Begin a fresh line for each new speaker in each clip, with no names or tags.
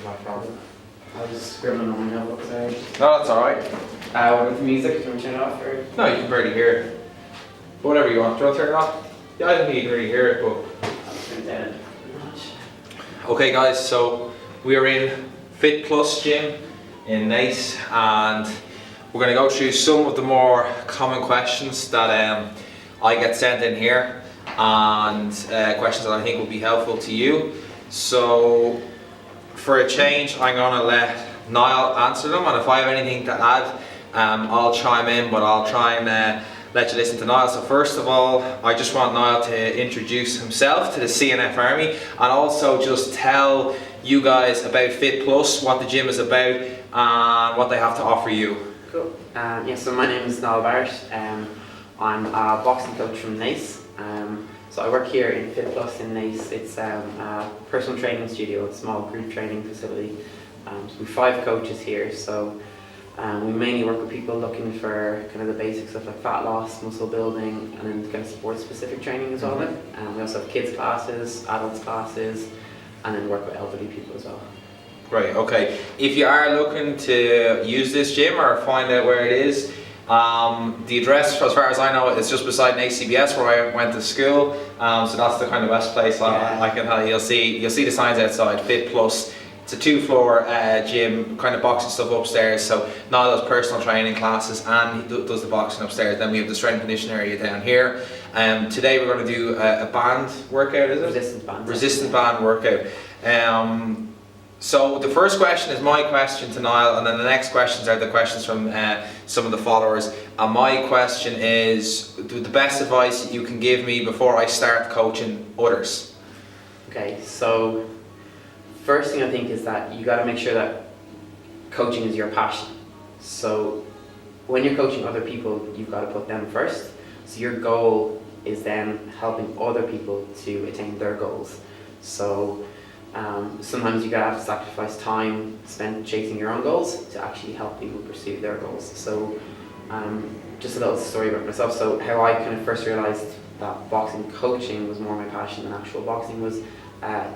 No problem.
I was scribbling on my notebook, sorry.
No, that's alright.
What about the music? Do you want to turn it off? Or?
No, you can barely hear it. But whatever you want. Do you want to turn it off? Yeah, I don't think you can really hear it, but...
I'll turn it down a notch.
Okay guys, so we are in Fit Plus gym in Naas, and we're going to go through some of the more common questions that I get sent in here, and questions that I think will be helpful to you. So for a change, I'm going to let Niall answer them, and if I have anything to add, I'll chime in, but I'll try and let you listen to Niall. So first of all, I just want Niall to introduce himself to the CNF Army, and also just tell you guys about Fit Plus, what the gym is about, and what they have to offer you.
Cool. Yeah, so my name is Niall Barrett. I'm a boxing coach from Naas. So I work here in Fit Plus in Naas. It's a personal training studio, a small group training facility. So we have 5 coaches here. So we mainly work with people looking for kind of the basic stuff like fat loss, muscle building, and then kind of sports-specific training as well. We also have kids classes, adults classes, and then work with elderly people as well.
Right, okay. If you are looking to use this gym or find out where it is, the address, as far as I know, is just beside Naas CBS where I went to school. So that's the kind of best place I can tell you. You'll see the signs outside, Fit Plus. It's a 2-floor gym, kind of boxing stuff upstairs. So Niall does personal training classes and he does the boxing upstairs. Then we have the strength and conditioning area down here. Today we're going to do a band workout, is it?
Resistance band.
Resistance band workout. So the first question is my question to Niall, and then the next questions are the questions from some of the followers. And my question is, the best advice you can give me before I start coaching others.
Okay, so first thing I think is that you got to make sure that coaching is your passion. So when you're coaching other people, you've got to put them first. So your goal is then helping other people to attain their goals. So sometimes you gotta have to sacrifice time spent chasing your own goals to actually help people pursue their goals. So just a little story about myself. So how I kind of first realized that boxing coaching was more my passion than actual boxing was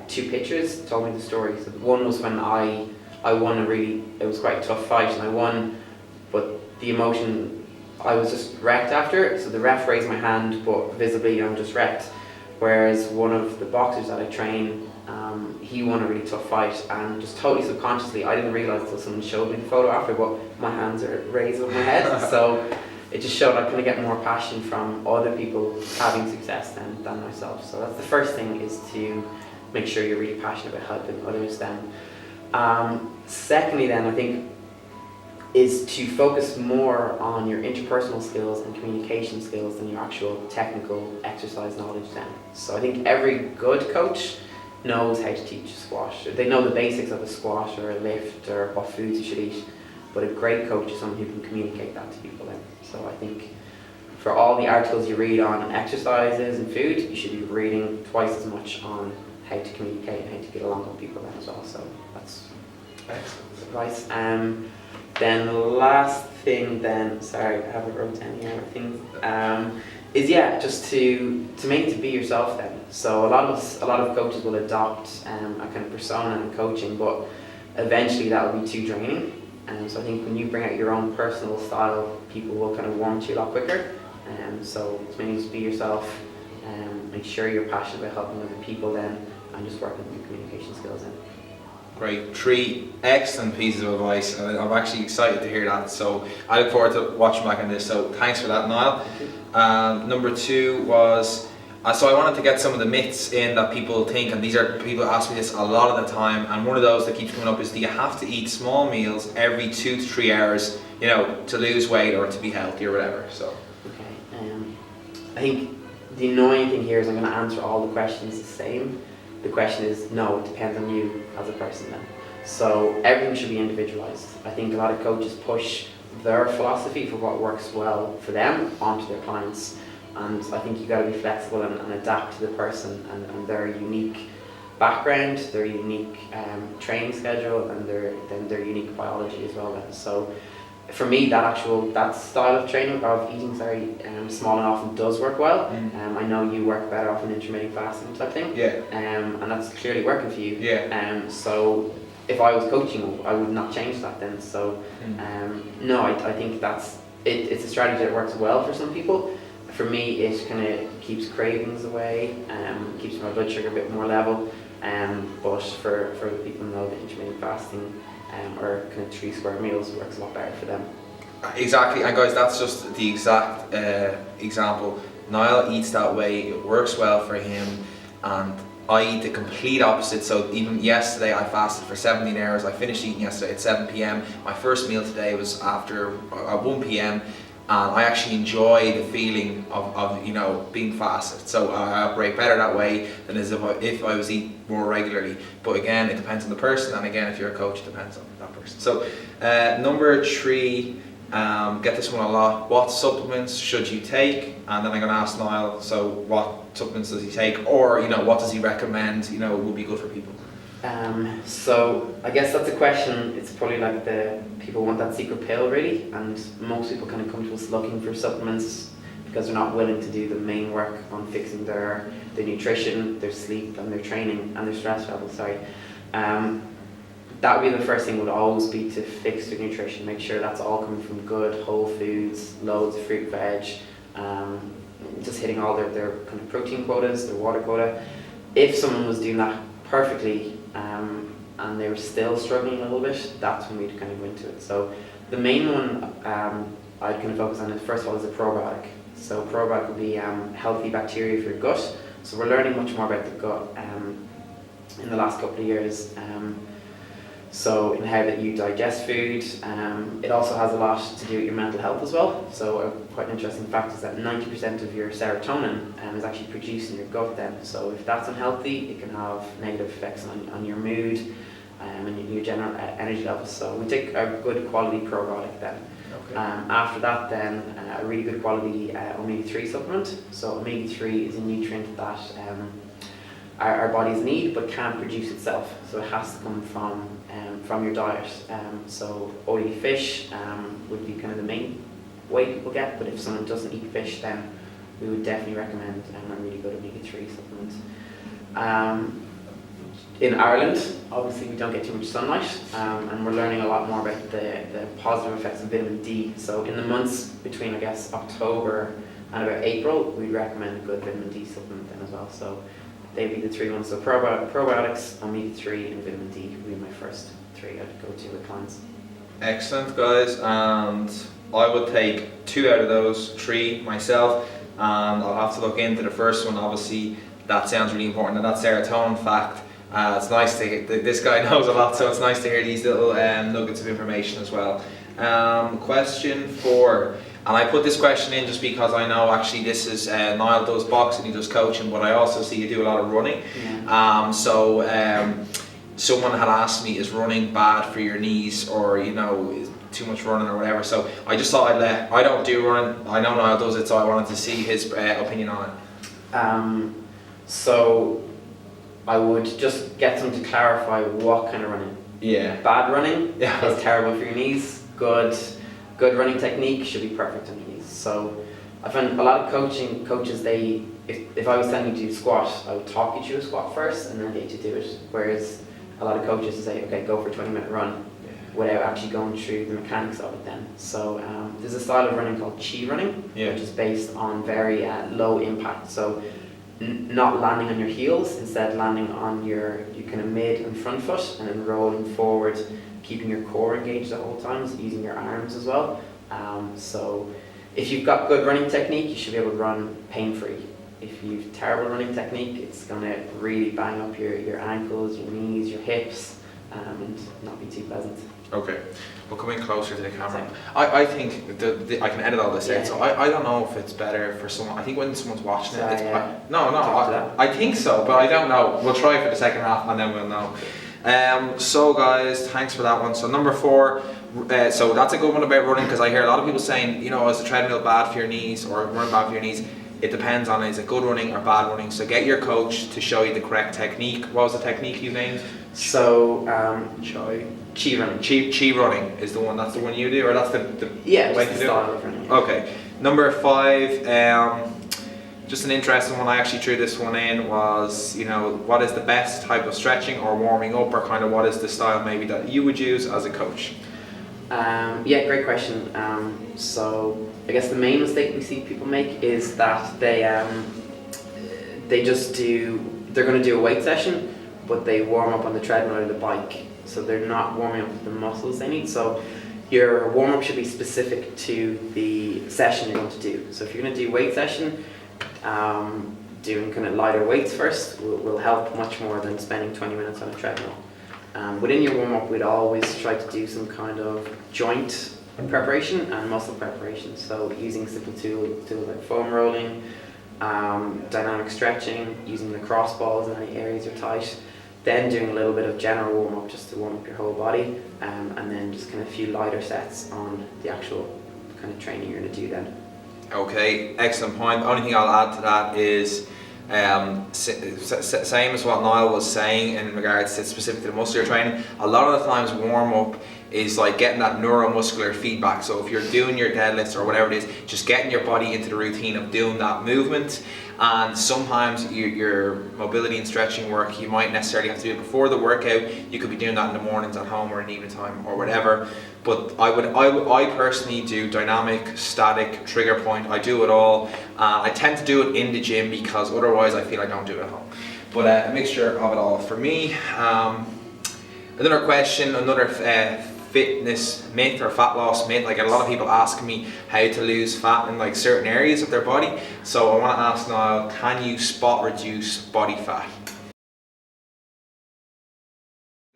2 pictures told me the story. So one was when I won it was quite a tough fight and I won, but the emotion, I was just wrecked after. So the ref raised my hand, but visibly I'm just wrecked. Whereas one of the boxers that I train, he won a really tough fight, and just totally subconsciously, I didn't realise until someone showed me the photo after, but my hands are raised over my head. So it just showed I kind of get more passion from other people having success than myself. So that's the first thing, is to make sure you're really passionate about helping others then. Secondly then, I think, is to focus more on your interpersonal skills and communication skills than your actual technical exercise knowledge then. So I think every good coach knows how to teach a squash. They know the basics of a squash or a lift or what foods you should eat, but a great coach is someone who can communicate that to people then. So I think for all the articles you read on exercises and food, you should be reading twice as much on how to communicate and how to get along with people then as well. So that's excellent advice. Then the last thing then, sorry, I haven't wrote down here, things, is just to mainly to be yourself then. So a lot of coaches will adopt a kind of persona in coaching, but eventually that will be too draining. So I think when you bring out your own personal style, people will kind of warm to you a lot quicker. So it's mainly just be yourself, make sure you're passionate about helping other people then, and just working on your communication skills then.
Great, 3 excellent pieces of advice, and I'm actually excited to hear that. So I look forward to watching back on this. So thanks for that, Niall. Number 2 was, so I wanted to get some of the myths in that people think, and these are, people ask me this a lot of the time, and one of those that keeps coming up is, do you have to eat small meals every 2 to 3 hours, to lose weight or to be healthy or whatever? So.
Okay, I think the annoying thing here is I'm going to answer all the questions the same. The question is, no, it depends on you as a person then. So everything should be individualized. I think a lot of coaches push their philosophy for what works well for them onto their clients. And I think you got to be flexible and adapt to the person and their unique background, their unique training schedule, and their unique biology as well then. So for me, that style of training, of eating, small and often does work well. I know you work better off an intermittent fasting type thing.
Yeah.
And that's clearly working for you.
Yeah.
So if I was coaching, I would not change that then. So no, I think that's it's a strategy that works well for some people. For me, it kind of keeps cravings away, keeps my blood sugar a bit more level. But for the people who know that intermittent fasting or kind of 3 square meals works a lot better for them.
Exactly, and guys, that's just the exact example. Niall eats that way, it works well for him, and I eat the complete opposite. So even yesterday I fasted for 17 hours, I finished eating yesterday at 7 p.m. My first meal today was after 1 p.m. and I actually enjoy the feeling of you know, being fasted. So I operate better that way than as if I was eating more regularly. But again, it depends on the person, and again, if you're a coach, it depends on that person. So number 3, get this one a lot. What supplements should you take? And then I'm going to ask Niall, so what supplements does he take, or you know, what does he recommend, you know, would be good for people?
So I guess that's a question. It's probably like the people want that secret pill really, and most people kind of come to us looking for supplements because they're not willing to do the main work on fixing their nutrition, their sleep, and their training and their stress levels. Sorry. That would be the first thing, would always be to fix their nutrition, make sure that's all coming from good whole foods, loads of fruit, veg, just hitting all their kind of protein quotas, their water quota. If someone was doing that perfectly and they were still struggling a little bit, that's when we'd kind of go into it. So the main one I'd kind of focus on is, first of all, is a probiotic. So probiotic would be healthy bacteria for your gut. So we're learning much more about the gut in the last couple of years. So in how that you digest food, it also has a lot to do with your mental health as well. So quite an interesting fact is that 90% of your serotonin is actually produced in your gut then. So if that's unhealthy, it can have negative effects on your mood and your general energy levels. So we take a good quality probiotic then.
Okay.
After that then, a really good quality omega-3 supplement. So omega-3 is a nutrient that our bodies need but can't produce itself, so it has to come from your diet. So oily fish would be kind of the main way people get, but if someone doesn't eat fish, then we would definitely recommend a really good omega-3 supplement. In Ireland, obviously we don't get too much sunlight, and we're learning a lot more about the positive effects of vitamin D. So in the months between, I guess, October and about April, we'd recommend a good vitamin D supplement then as well. So they'd be the 3 ones. So probiotics, omega-3 and vitamin D would be my first 3 I'd go to with clients.
Excellent, guys, and I would take 2 out of those 3 myself, and I'll have to look into the first one. Obviously that sounds really important, and that serotonin fact, it's nice to hear. This guy knows a lot, so it's nice to hear these little nuggets of information as well. Question 4, and I put this question in just because I know actually this is Niall does boxing, he does coaching, but I also see you do a lot of running. Someone had asked me, is running bad for your knees, or you know, is too much running or whatever? So I just thought I don't do running, I know Niall does it, so I wanted to see his opinion on it.
So I would just get them to clarify what kind of running. Yeah. Bad running is terrible for your knees. Good running technique should be perfect on your knees. So I find a lot of coaches, if I was telling you to do squat, I would talk you through a squat first and then get you to do it. Whereas a lot of coaches say, okay, go for a 20-minute run, without actually going through the mechanics of it then. So there's a style of running called chi running, which is based on very low impact. So not landing on your heels, instead landing on your kind of mid and front foot, and then rolling forward, keeping your core engaged the whole time, so using your arms as well. So if you've got good running technique, you should be able to run pain-free. If you've terrible running technique, it's going to really bang up your ankles, your knees, your hips, and not be too pleasant. Okay,
we'll come in closer to the camera. I think I can edit all this out, so I don't know if it's better for someone. I think when someone's watching it, I think so, but I don't know. We'll try for the second half and then we'll know. So guys, thanks for that one. So number 4, so that's a good one about running, because I hear a lot of people saying, you know, is the treadmill bad for your knees or running bad for your knees? It depends on, is it good running or bad running? So get your coach to show you the correct technique. What was the technique you named?
So
Chi running. Chi running is the one. That's the one you do, or that's the
way
to
do
it?
Style of running.
Okay. Number 5. just an interesting one. I actually threw this one in was, you know, what is the best type of stretching or warming up, or kind of what is the style maybe that you would use as a coach?
Yeah, great question. So I guess the main mistake we see people make is that they just they're going to do a weight session, but they warm up on the treadmill or the bike, so they're not warming up the muscles they need. So your warm up should be specific to the session you're going to do. So if you're going to do weight session, doing kind of lighter weights first will help much more than spending 20 minutes on a treadmill. Within your warm-up, we'd always try to do some kind of joint preparation and muscle preparation. So using simple tools like foam rolling, dynamic stretching, using the cross balls in any areas you're tight, then doing a little bit of general warm-up just to warm up your whole body, and then just kind of a few lighter sets on the actual kind of training you're going to do then.
Okay, excellent point. The only thing I'll add to that is same as what Niall was saying in regards to specific to the muscular training. A lot of the times warm up is like getting that neuromuscular feedback. So if you're doing your deadlifts or whatever it is, just getting your body into the routine of doing that movement. And sometimes your mobility and stretching work, you might necessarily have to do it before the workout. You could be doing that in the mornings at home or in evening time or whatever. But I personally do dynamic, static, trigger point. I do it all. I tend to do it in the gym because otherwise I feel I don't do it at home. But a mixture of it all for me. Another question, another fitness myth or fat loss myth. Like, a lot of people ask me how to lose fat in like certain areas of their body. So I want to ask Niall, can you spot reduce body fat?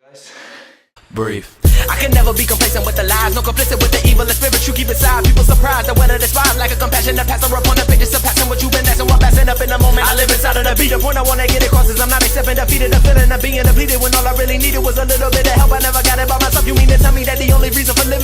Guys?
Brief. I can never be complacent with the lies, no complicit with the evil and spirit you keep inside. People surprised that whether they spot like a compassionate passer upon the pages, surpassing what you've been asking, while passing up in the moment. I live inside of the beat. The point I wanna get across is I'm not accepting defeated, the feeling of being depleted when all I really needed was a little bit of help. I never got it by myself. You mean to tell me that the only reason for living